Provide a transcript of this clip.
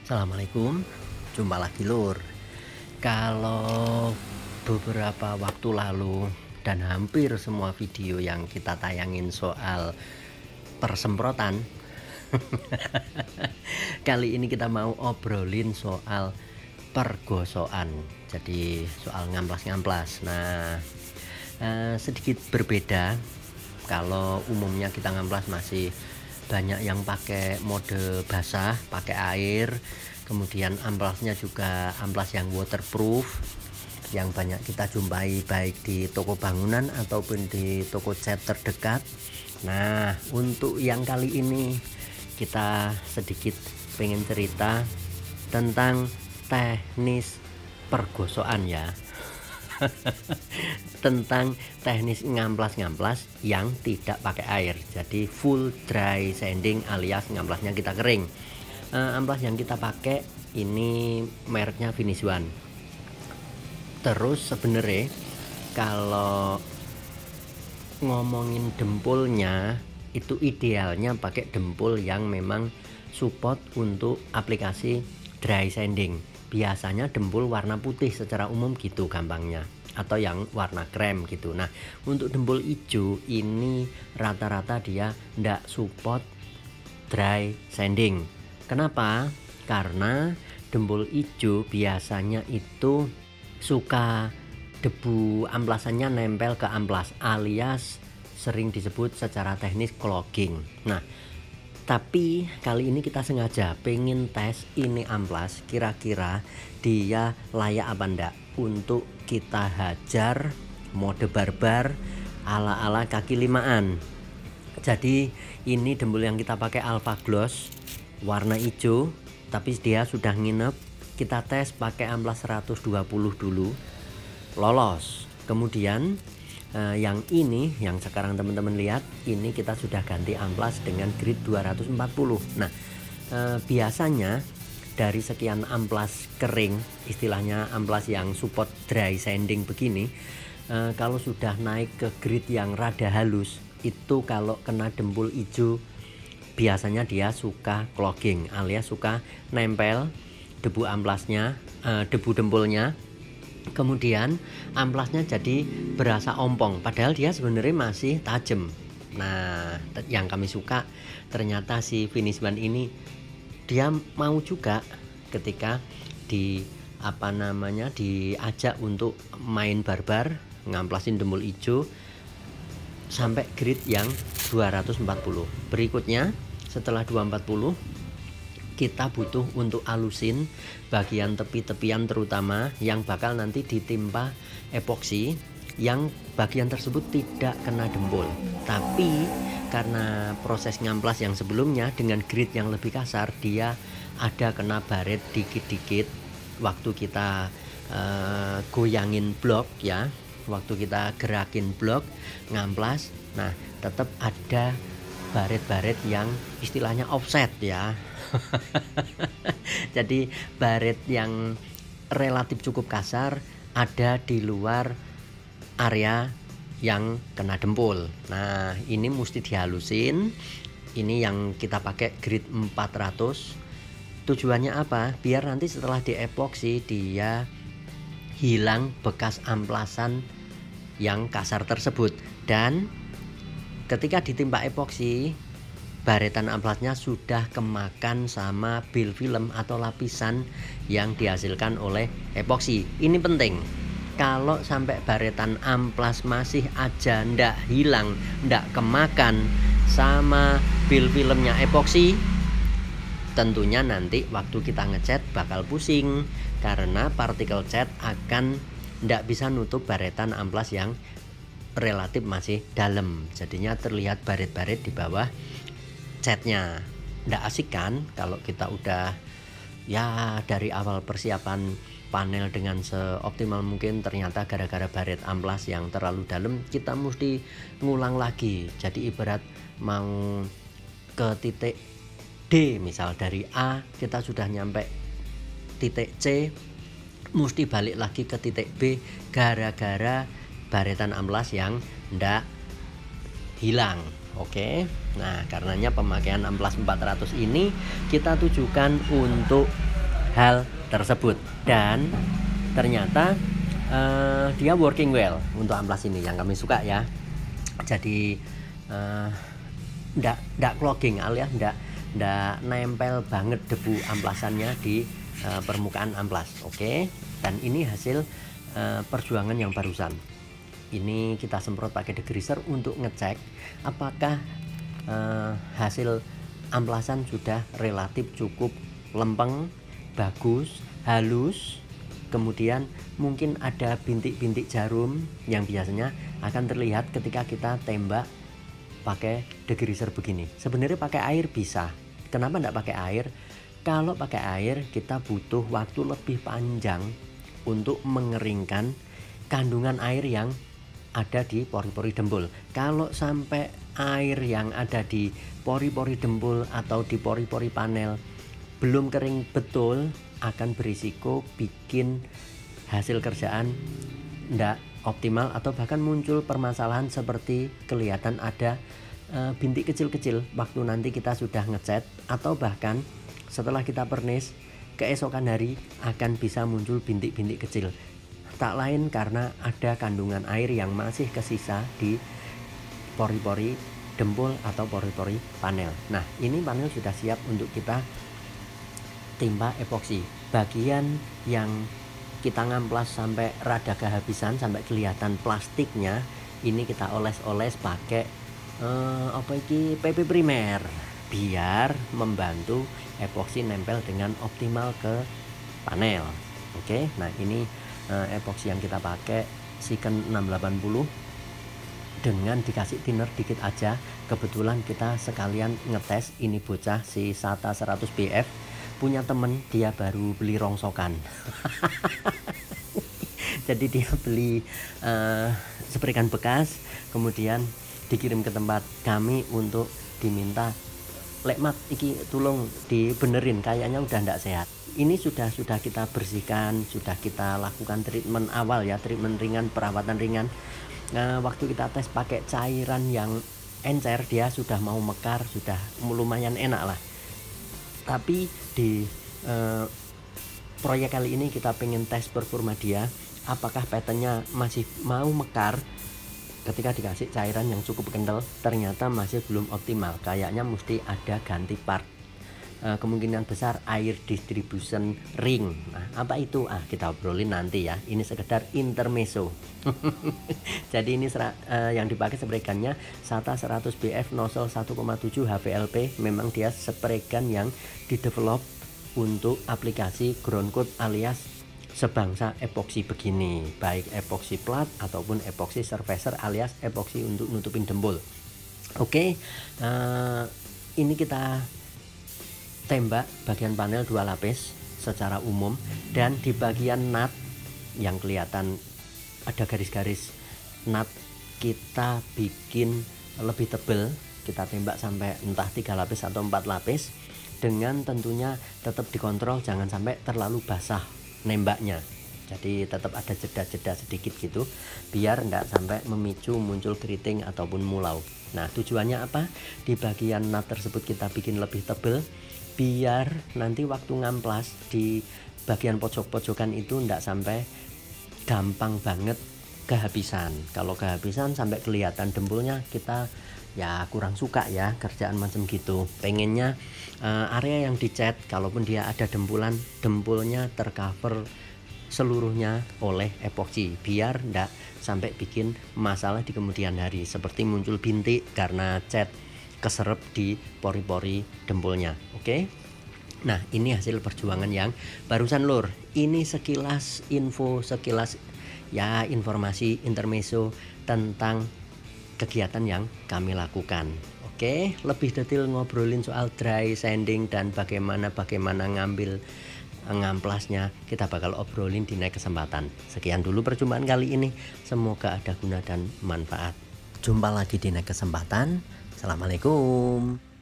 Assalamualaikum, jumpa lagi Lur. Kalau beberapa waktu lalu dan hampir semua video yang kita tayangin soal persemprotan, kali ini kita mau obrolin soal pergosokan. Jadi soal ngamplas-ngamplas. Nah, sedikit berbeda. Kalau umumnya kita ngamplas masih banyak yang pakai mode basah, pakai air. Kemudian amplasnya juga amplas yang waterproof, yang banyak kita jumpai baik di toko bangunan ataupun di toko cat terdekat. Nah, untuk yang kali ini kita sedikit pengen cerita tentang teknis pergosokan ya. Tentang teknis ngamplas-ngamplas yang tidak pakai air, jadi full dry sanding alias ngamplasnya kita kering. Amplas yang kita pakai ini mereknya Finish One. Terus sebenarnya kalau ngomongin dempulnya itu idealnya pakai dempul yang memang support untuk aplikasi dry sanding. Biasanya dempul warna putih secara umum gitu gampangnya, atau yang warna krem gitu. Nah, untuk dempul hijau ini rata-rata dia ndak support dry sanding. Kenapa? Karena dempul hijau biasanya itu suka debu amplasannya nempel ke amplas alias sering disebut secara teknis clogging. Nah, tapi kali ini kita sengaja pengen tes ini amplas, kira-kira dia layak apa enggak untuk kita hajar mode barbar ala-ala kaki limaan. Jadi ini dempul yang kita pakai Alpha Gloss warna hijau, tapi dia sudah nginep. Kita tes pakai amplas 120 dulu, lolos. Kemudian yang ini yang sekarang teman-teman lihat ini kita sudah ganti amplas dengan grid 240. Nah, biasanya dari sekian amplas kering, istilahnya amplas yang support dry sanding begini, kalau sudah naik ke grid yang rada halus, itu kalau kena dempul hijau biasanya dia suka clogging alias suka nempel debu amplasnya, debu dempulnya. Kemudian amplasnya jadi berasa ompong, padahal dia sebenarnya masih tajam. Nah, yang kami suka ternyata si Finish One ini dia mau juga ketika diajak untuk main barbar ngamplasin dempul hijau sampai grid yang 240. Berikutnya setelah 240 kita butuh untuk alusin bagian tepi-tepian terutama yang bakal nanti ditimpa epoksi, yang bagian tersebut tidak kena dempul. Tapi karena proses ngamplas yang sebelumnya dengan grid yang lebih kasar, dia ada kena baret dikit-dikit waktu kita goyangin blok ya, waktu kita gerakin blok ngamplas. Nah, tetap ada baret-baret yang istilahnya offset ya. Jadi baret yang relatif cukup kasar ada di luar area yang kena dempul. Nah, ini mesti dihalusin. Ini yang kita pakai grid 400. Tujuannya apa? Biar nanti setelah diepoksi dia hilang bekas amplasan yang kasar tersebut. Dan ketika ditimpa epoksi, baretan amplasnya sudah kemakan sama bil film atau lapisan yang dihasilkan oleh epoksi. Ini penting. Kalau sampai baretan amplas masih aja ndak hilang, ndak kemakan sama bil filmnya epoksi, tentunya nanti waktu kita ngecat bakal pusing karena partikel cat akan ndak bisa nutup baretan amplas yang relatif masih dalam. Jadinya terlihat baret-baret di bawah catnya. Nggak asik kan kalau kita udah ya dari awal persiapan panel dengan seoptimal mungkin, ternyata gara-gara baret amplas yang terlalu dalam kita mesti ngulang lagi. Jadi ibarat mau ke titik D, misal dari A kita sudah nyampe titik C, mesti balik lagi ke titik B gara-gara baretan amplas yang ndak hilang. Oke. Nah, karenanya pemakaian amplas 400 ini kita tujukan untuk hal tersebut. Dan ternyata dia working well untuk amplas ini yang kami suka ya. Jadi ndak clogging alias ndak nempel banget debu amplasannya di permukaan amplas. Oke. Dan ini hasil perjuangan yang barusan. Ini kita semprot pakai degreaser untuk ngecek apakah hasil amplasan sudah relatif cukup lempeng, bagus, halus. Kemudian mungkin ada bintik-bintik jarum yang biasanya akan terlihat ketika kita tembak pakai degreaser begini. Sebenarnya pakai air bisa. Kenapa tidak pakai air? Kalau pakai air kita butuh waktu lebih panjang untuk mengeringkan kandungan air yang ada di pori-pori dempul. Kalau sampai air yang ada di pori-pori dempul atau di pori-pori panel belum kering betul, akan berisiko bikin hasil kerjaan tidak optimal atau bahkan muncul permasalahan seperti kelihatan ada bintik kecil-kecil waktu nanti kita sudah ngecat, atau bahkan setelah kita pernis keesokan hari akan bisa muncul bintik-bintik kecil. Tak lain karena ada kandungan air yang masih kesisa di pori-pori dempul atau pori-pori panel. Nah, ini panel sudah siap untuk kita timpa epoksi. Bagian yang kita ngamplas sampai rada kehabisan, sampai kelihatan plastiknya, ini kita oles-oles pakai PP primer biar membantu epoksi nempel dengan optimal ke panel. Oke, nah ini epoksi yang kita pakai Siken 680 dengan dikasih thinner dikit aja. Kebetulan kita sekalian ngetes ini bocah si SATA 100 BF punya temen, dia baru beli rongsokan. Jadi dia beli sprekan bekas, kemudian dikirim ke tempat kami untuk diminta, "Lek Mat, iki tolong dibenerin, kayaknya udah ndak sehat." Ini sudah kita bersihkan, sudah kita lakukan treatment awal ya, treatment ringan, perawatan ringan. Waktu kita tes pakai cairan yang encer, dia sudah mau mekar, sudah lumayan enak lah. Tapi di proyek kali ini kita pengen tes performa dia, apakah patternnya masih mau mekar. Ketika dikasih cairan yang cukup kental, ternyata masih belum optimal, kayaknya mesti ada ganti part. Kemungkinan besar air distribution ring. Nah, apa itu? Kita obrolin nanti ya. Ini sekedar intermezzo. Jadi ini yang dipakai spregannya SATA 100 BF nozzle 1,7 HVLP. Memang dia spregan yang didevelop untuk aplikasi ground coat alias sebangsa epoksi begini, baik epoksi plat ataupun epoksi surfacer alias epoksi untuk nutupin dempul. Oke, ini kita tembak bagian panel 2 lapis secara umum, dan di bagian nut yang kelihatan ada garis-garis nut kita bikin lebih tebal, kita tembak sampai entah 3 lapis atau 4 lapis, dengan tentunya tetap dikontrol jangan sampai terlalu basah nembaknya. Jadi tetap ada jeda-jeda sedikit gitu biar enggak sampai memicu muncul keriting ataupun mulau. Nah, tujuannya apa? Di bagian nut tersebut kita bikin lebih tebal biar nanti waktu ngamplas di bagian pojok-pojokan itu enggak sampai gampang banget kehabisan. Kalau kehabisan sampai kelihatan dempulnya, kita ya kurang suka ya kerjaan macam gitu. Pengennya area yang dicat, kalaupun dia ada dempulan, dempulnya tercover seluruhnya oleh epoksi biar enggak sampai bikin masalah di kemudian hari, seperti muncul bintik karena cat keserep di pori-pori dempulnya. Oke. Nah, ini hasil perjuangan yang barusan lur. Ini sekilas info, sekilas ya informasi intermezzo tentang kegiatan yang kami lakukan. Oke, lebih detail ngobrolin soal dry sanding dan bagaimana ngambil ngamplasnya kita bakal obrolin di next kesempatan. Sekian dulu perjumpaan kali ini. Semoga ada guna dan manfaat. Jumpa lagi di next kesempatan. Assalamualaikum.